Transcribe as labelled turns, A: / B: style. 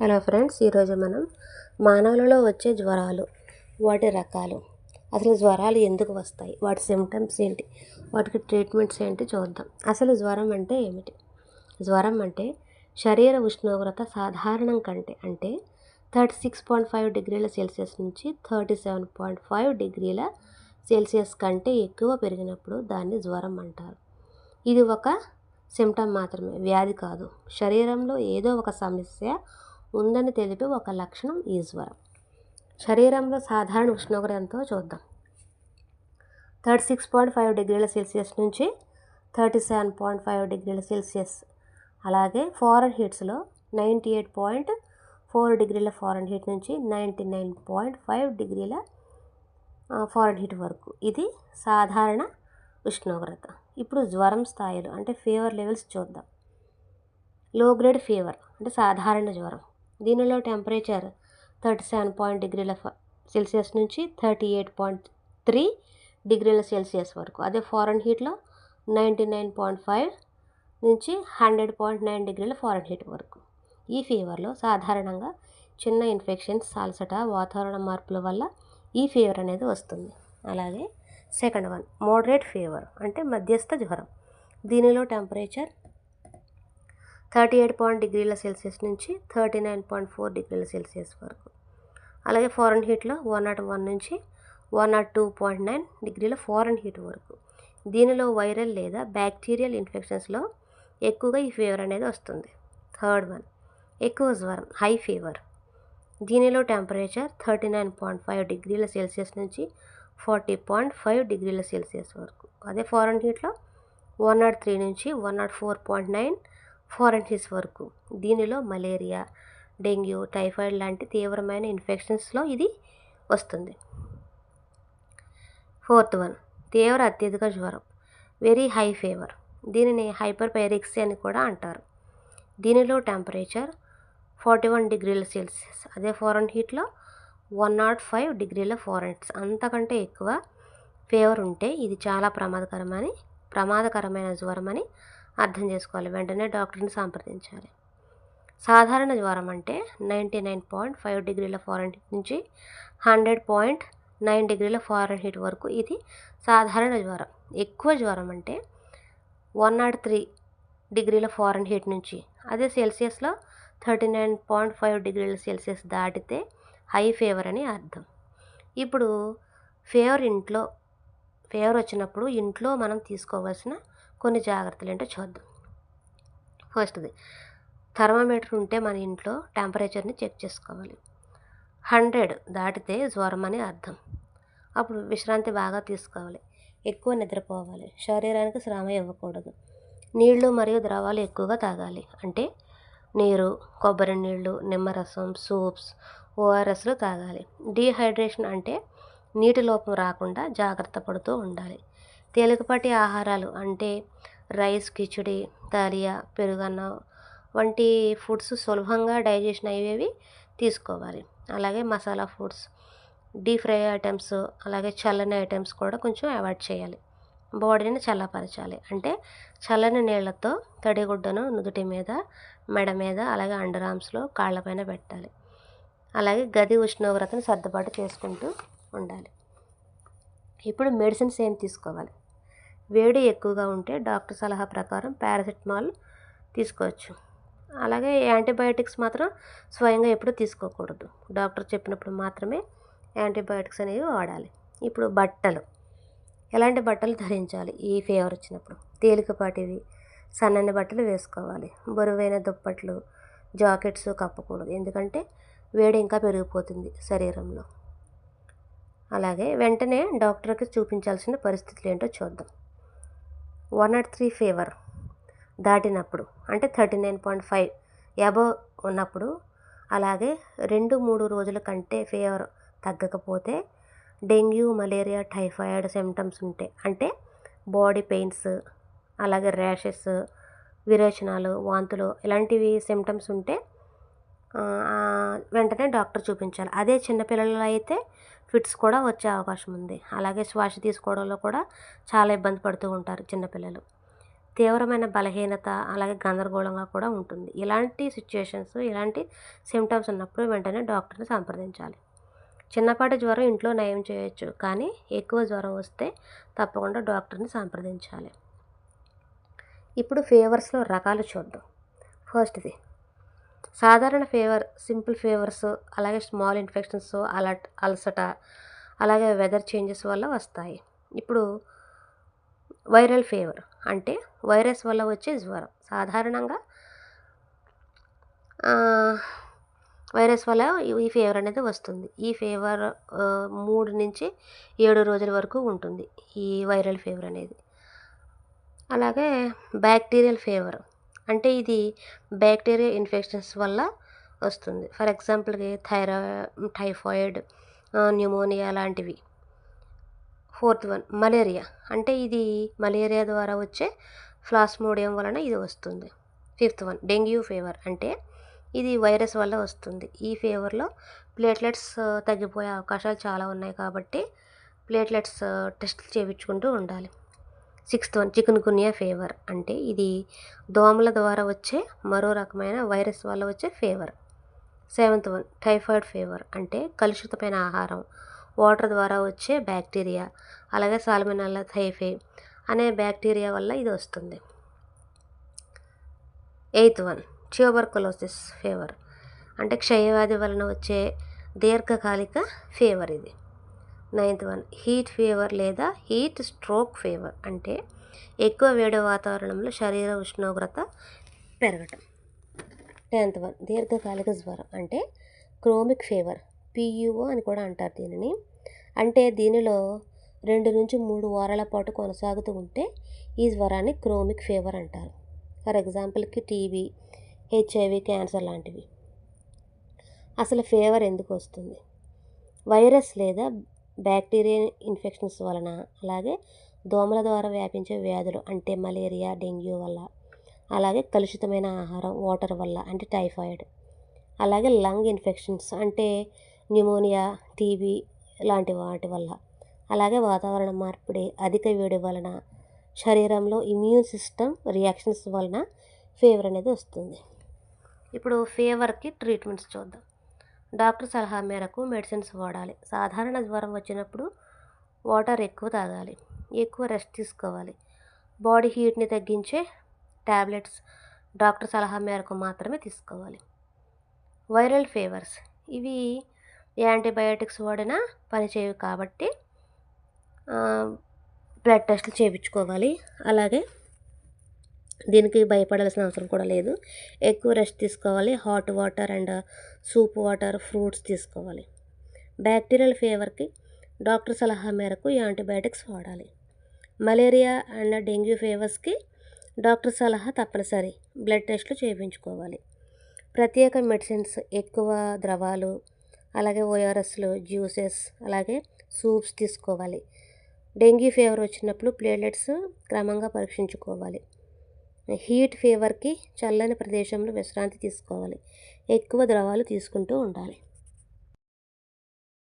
A: Hello friends, ఈరోజు మనం మానవులలో వచ్చే జ్వరాలు, వాటి రకాలు, అసలు జ్వరాలు ఎందుకు వస్తాయి, వాటి సిమ్టమ్స్ ఏంటి, వాటికి ట్రీట్మెంట్స్ ఏంటి చూద్దాం. అసలు జ్వరం అంటే ఏమిటి? జ్వరం అంటే శరీర ఉష్ణోగ్రత సాధారణం కంటే అంటే 36.5 డిగ్రీల సెల్సియస్ నుంచి 37.5 డిగ్రీల సెల్సియస్ కంటే ఎక్కువ పెరిగినప్పుడు దాన్ని జ్వరం అంటారు. ఇది ఒక సిమ్టమ్ మాత్రమే, వ్యాధి కాదు. శరీరంలో ఏదో ఒక సమస్య ఉందని తెలిపే ఒక లక్షణం ఈ జ్వరం. శరీరంలో సాధారణ ఉష్ణోగ్రత ఎంతో చూద్దాం. 36.5 డిగ్రీల సెల్సియస్ నుంచి 37.5 డిగ్రీల సెల్సియస్. అలాగే ఫారెన్ హీట్స్లో 98.4 డిగ్రీల ఫారెన్ హీట్ నుంచి 99.5 డిగ్రీల ఫారెన్ హీట్ వరకు ఇది సాధారణ ఉష్ణోగ్రత. ఇప్పుడు జ్వరం స్థాయిలు అంటే ఫీవర్ లెవెల్స్ చూద్దాం. లో గ్రేడ్ ఫీవర్ అంటే సాధారణ జ్వరం. దీనిలో టెంపరేచర్ 37 డిగ్రీల సెల్సియస్ నుంచి 38.3 డిగ్రీల సెల్సియస్ వరకు. అదే ఫారెన్ హీట్లో 99.5 నుంచి 100.9 డిగ్రీల ఫారెన్ హీట్ వరకు. ఈ ఫీవర్లో సాధారణంగా చిన్న ఇన్ఫెక్షన్స్, అలసట, వాతావరణ మార్పుల వల్ల ఈ ఫీవర్ అనేది వస్తుంది. అలాగే సెకండ్ వన్ మోడరేట్ ఫీవర్ అంటే మధ్యస్థ జ్వరం. దీనిలో టెంపరేచర్ 38 డిగ్రీల సెల్సియస్ నుంచి 39.4 డిగ్రీల సెల్సియస్ వరకు. అలాగే ఫారెన్ హీట్లో 101 నుంచి 102.9 డిగ్రీల ఫారెన్ హీట్ వరకు. దీనిలో వైరల్ లేదా బ్యాక్టీరియల్ ఇన్ఫెక్షన్స్లో ఎక్కువగా ఈ ఫీవర్ అనేది వస్తుంది. థర్డ్ వన్ ఎక్కువ జ్వరం, హై ఫీవర్. దీనిలో టెంపరేచర్ 39.5 డిగ్రీల సెల్సియస్ నుంచి 40.5 డిగ్రీల సెల్సియస్ వరకు. అదే ఫారెన్ హీట్లో 103 నుంచి 104.9 ఫారెన్ హీట్స్ వరకు. దీనిలో మలేరియా, డెంగ్యూ, టైఫాయిడ్ లాంటి తీవ్రమైన ఇన్ఫెక్షన్స్లో ఇది వస్తుంది. ఫోర్త్ వన్ తీవ్ర అత్యధిక జ్వరం, వెరీ హై ఫీవర్. దీనిని హైపర్పైరిక్సీ అని కూడా అంటారు. దీనిలో టెంపరేచర్ 41 డిగ్రీల సెల్సియస్. అదే ఫారెన్ హీట్లో 105 డిగ్రీల ఫారెన్ హీట్స్. అంతకంటే ఎక్కువ ఫీవర్ ఉంటే ఇది చాలా ప్రమాదకరమైన జ్వరం అని అర్థం చేసుకోవాలి. వెంటనే డాక్టర్ని సంప్రదించాలి. సాధారణ జ్వరం అంటే 99.5 డిగ్రీల ఫారెన్ హీట్ నుంచి 100.9 డిగ్రీల ఫారెన్ హీట్ వరకు ఇది సాధారణ జ్వరం. ఎక్కువ జ్వరం అంటే 103 డిగ్రీల ఫారెన్ హీట్ నుంచి, అదే సెల్సియస్లో 39.5 డిగ్రీల సెల్సియస్ దాటితే హై ఫీవర్ అని అర్థం. ఇప్పుడు ఫీవర్ వచ్చినప్పుడు ఇంట్లో మనం తీసుకోవాల్సిన కొన్ని జాగ్రత్తలు ఏంటో చూద్దాం. ఫస్ట్ది థర్మామీటర్ ఉంటే మన ఇంట్లో టెంపరేచర్ని చెక్ చేసుకోవాలి. 100 దాటితే జ్వరం అని అర్థం. అప్పుడు విశ్రాంతి బాగా తీసుకోవాలి, ఎక్కువ నిద్రపోవాలి, శరీరానికి శ్రమ ఇవ్వకూడదు. నీళ్లు మరియు ద్రవాలు ఎక్కువగా తాగాలి. అంటే నీరు, కొబ్బరి నీళ్ళు, నిమ్మరసం, సూప్స్, ఓఆర్ఎస్లు తాగాలి. డీహైడ్రేషన్ అంటే నీటి లోపం రాకుండా జాగ్రత్త పడుతూ ఉండాలి. తేలికపాటి ఆహారాలు అంటే రైస్, కిచిడి, దాలియా, పెరుగన్నం వంటి ఫుడ్స్ సులభంగా డైజెషన్ అయ్యేవి తీసుకోవాలి. అలాగే masala foods, deep fry items, అలాగే చల్లని ఐటమ్స్ కూడా కొంచెం అవాయిడ్ చేయాలి. బాడీని చల్లపరచాలి. అంటే చల్లని నీళ్లతో తడిగుడ్డను నుదుటి మీద, మెడ మీద, అలాగే అండర్ ఆర్మ్స్లో, కాళ్ళపైన పెట్టాలి. అలాగే గది ఉష్ణోగ్రతను సర్దుబాటు చేసుకుంటూ ఉండాలి. ఇప్పుడు మెడిసిన్స్ ఏం తీసుకోవాలి? వేడి ఎక్కువగా ఉంటే డాక్టర్ సలహా ప్రకారం పారాసిటమాల్ తీసుకోవచ్చు. అలాగే యాంటీబయాటిక్స్ మాత్రం స్వయంగా ఎప్పుడు తీసుకోకూడదు. డాక్టర్ చెప్పినప్పుడు మాత్రమే యాంటీబయాటిక్స్ అనేవి వాడాలి. ఇప్పుడు బట్టలు, ఎలాంటి బట్టలు ధరించాలి? ఈ ఫీవర్ వచ్చినప్పుడు తేలికపాటివి, సన్నని బట్టలు వేసుకోవాలి. బరువైన దుప్పట్లు, జాకెట్స్ కప్పకూడదు, ఎందుకంటే వేడి ఇంకా పెరిగిపోతుంది శరీరంలో. అలాగే వెంటనే డాక్టర్కి చూపించాల్సిన పరిస్థితులు ఏంటో చూద్దాం. 103 ఫీవర్ దాటినప్పుడు అంటే 39.5 అబవ్ ఉన్నప్పుడు, అలాగే 2-3 రోజుల కంటే ఫీవర్ తగ్గకపోతే, డెంగ్యూ, మలేరియా, టైఫాయిడ్ సిమ్టమ్స్ ఉంటే, అంటే బాడీ పెయిన్స్, అలాగే ర్యాషెస్, విరేచనాలు, వాంతులు ఇలాంటివి సిమ్టమ్స్ ఉంటే వెంటనే డాక్టర్ చూపించాలి. అదే చిన్నపిల్లలు అయితే ఫిట్స్ కూడా వచ్చే అవకాశం ఉంది. అలాగే శ్వాస తీసుకోవడంలో కూడా చాలా ఇబ్బంది పడుతూ ఉంటారు చిన్నపిల్లలు. తీవ్రమైన బలహీనత అలాగే గందరగోళంగా కూడా ఉంటుంది. ఇలాంటి సిచ్యుయేషన్స్, ఇలాంటి సిమ్టమ్స్ ఉన్నప్పుడు వెంటనే డాక్టర్ని సంప్రదించాలి. చిన్నపాటి జ్వరం ఇంట్లో నయం చేయొచ్చు, కానీ ఎక్కువ జ్వరం వస్తే తప్పకుండా డాక్టర్ని సంప్రదించాలి. ఇప్పుడు ఫీవర్స్లో రకాలు చూద్దాం. ఫస్ట్ది సాధారణ ఫీవర్, సింపుల్ ఫీవర్స్, అలాగే స్మాల్ ఇన్ఫెక్షన్స్, అలసట, అలాగే వెదర్ చేంజెస్ వల్ల వస్తాయి. ఇప్పుడు వైరల్ ఫీవర్ అంటే వైరస్ వల్ల వచ్చే జ్వరం. సాధారణంగా వైరస్ వల్ల ఈ ఫీవర్ అనేది వస్తుంది. ఈ ఫీవర్ 3 నుంచి 7 రోజుల వరకు ఉంటుంది ఈ వైరల్ ఫీవర్ అనేది. అలాగే బ్యాక్టీరియల్ ఫీవర్ అంటే ఇది బ్యాక్టీరియా ఇన్ఫెక్షన్స్ వల్ల వస్తుంది. ఫర్ ఎగ్జాంపుల్కి టైఫాయిడ్, న్యూమోనియా లాంటివి. ఫోర్త్ వన్ మలేరియా అంటే ఇది మలేరియా ద్వారా వచ్చే ప్లాస్మోడియం వలన ఇది వస్తుంది. ఫిఫ్త్ వన్ డెంగ్యూ ఫీవర్ అంటే ఇది వైరస్ వల్ల వస్తుంది. ఈ ఫీవర్లో ప్లేట్లెట్స్ తగ్గిపోయే అవకాశాలు చాలా ఉన్నాయి కాబట్టి ప్లేట్లెట్స్ టెస్టులు చేయించుకుంటూ ఉండాలి. సిక్స్త్ వన్ చికున్ గున్యా ఫీవర్ అంటే ఇది దోమల ద్వారా వచ్చే మరో రకమైన వైరస్ వల్ల వచ్చే fever. Seventh one typhoid fever అంటే కలుషితమైన ఆహారం, వాటర్ ద్వారా వచ్చే బ్యాక్టీరియా, అలాగే సాల్మొనెల్లా టైఫీ అనే బ్యాక్టీరియా వల్ల ఇది వస్తుంది. ఎయిత్ వన్ ట్యూబర్కులోసిస్ ఫీవర్ అంటే క్షయవ్యాధి వలన వచ్చే దీర్ఘకాలిక ఫీవర్ ఇది. నైన్త్ వన్ హీట్ ఫీవర్ లేదా హీట్ స్ట్రోక్ ఫీవర్ అంటే ఎక్కువ వేడి వాతావరణంలో శరీర ఉష్ణోగ్రత పెరగటం. 10th వన్ దీర్ఘకాలిక జ్వరం అంటే క్రోనిక్ ఫీవర్, PUO అని కూడా అంటారు దీనిని. అంటే దీనిలో 2 నుంచి 3 వారాల పాటు కొనసాగుతూ ఉంటే ఈ జ్వరాన్ని క్రోనిక్ ఫీవర్ అంటారు. ఫర్ ఎగ్జాంపుల్కి టీబీ, HIV, క్యాన్సర్ లాంటివి. అసలు ఫీవర్ ఎందుకు వస్తుంది? వైరస్ లేదా బ్యాక్టీరియా ఇన్ఫెక్షన్స్ వలన, అలాగే దోమల ద్వారా వ్యాపించే వ్యాధులు అంటే మలేరియా, డెంగ్యూ వల్ల, అలాగే కలుషితమైన ఆహారం, వాటర్ వల్ల అంటే టైఫాయిడ్, అలాగే లంగ్ ఇన్ఫెక్షన్స్ అంటే న్యూమోనియా, టీబీ లాంటి వాటి వల్ల, అలాగే వాతావరణ మార్పిడి, అధిక వేడి వలన, శరీరంలో ఇమ్యూన్ సిస్టమ్ రియాక్షన్స్ వలన ఫీవర్ అనేది వస్తుంది. ఇప్పుడు ఫీవర్కి ట్రీట్మెంట్స్ చూద్దాం. డాక్టర్ సలహా మేరకు మెడిసిన్స్ వాడాలి. సాధారణ జ్వరం వచ్చినప్పుడు వాటర్ ఎక్కువ తాగాలి, ఎక్కువ రెస్ట్ తీసుకోవాలి. బాడీ హీట్ని తగ్గించే ట్యాబ్లెట్స్ డాక్టర్ సలహా మేరకు మాత్రమే తీసుకోవాలి. వైరల్ ఫీవర్స్ ఇవి యాంటీబయాటిక్స్ వాడినా పనిచేయవు కాబట్టి బ్లడ్ టెస్టులు చేయించుకోవాలి. అలాగే దీనికి భయపడాల్సిన అవసరం కూడా లేదు. ఎక్కువ రెస్ట్ తీసుకోవాలి. Hot water and soup water, fruits తీసుకోవాలి. బ్యాక్టీరియల్ ఫీవర్కి డాక్టర్ సలహా మేరకు యాంటీబయాటిక్స్ వాడాలి. మలేరియా అండ్ డెంగ్యూ ఫీవర్స్కి డాక్టర్ సలహా తప్పనిసరి. బ్లడ్ టెస్టులు చేయించుకోవాలి. ప్రత్యేక మెడిసిన్స్, ఎక్కువ ద్రవాలు, అలాగే ORSలు, జ్యూసెస్, అలాగే సూప్స్ తీసుకోవాలి. డెంగ్యూ ఫీవర్ వచ్చినప్పుడు ప్లేట్లెట్స్ క్రమంగా పరీక్షించుకోవాలి. హీట్ ఫీవర్కి చల్లని ప్రదేశంలో విశ్రాంతి తీసుకోవాలి. ఎక్కువ ద్రవాలు తీసుకుంటూ ఉండాలి.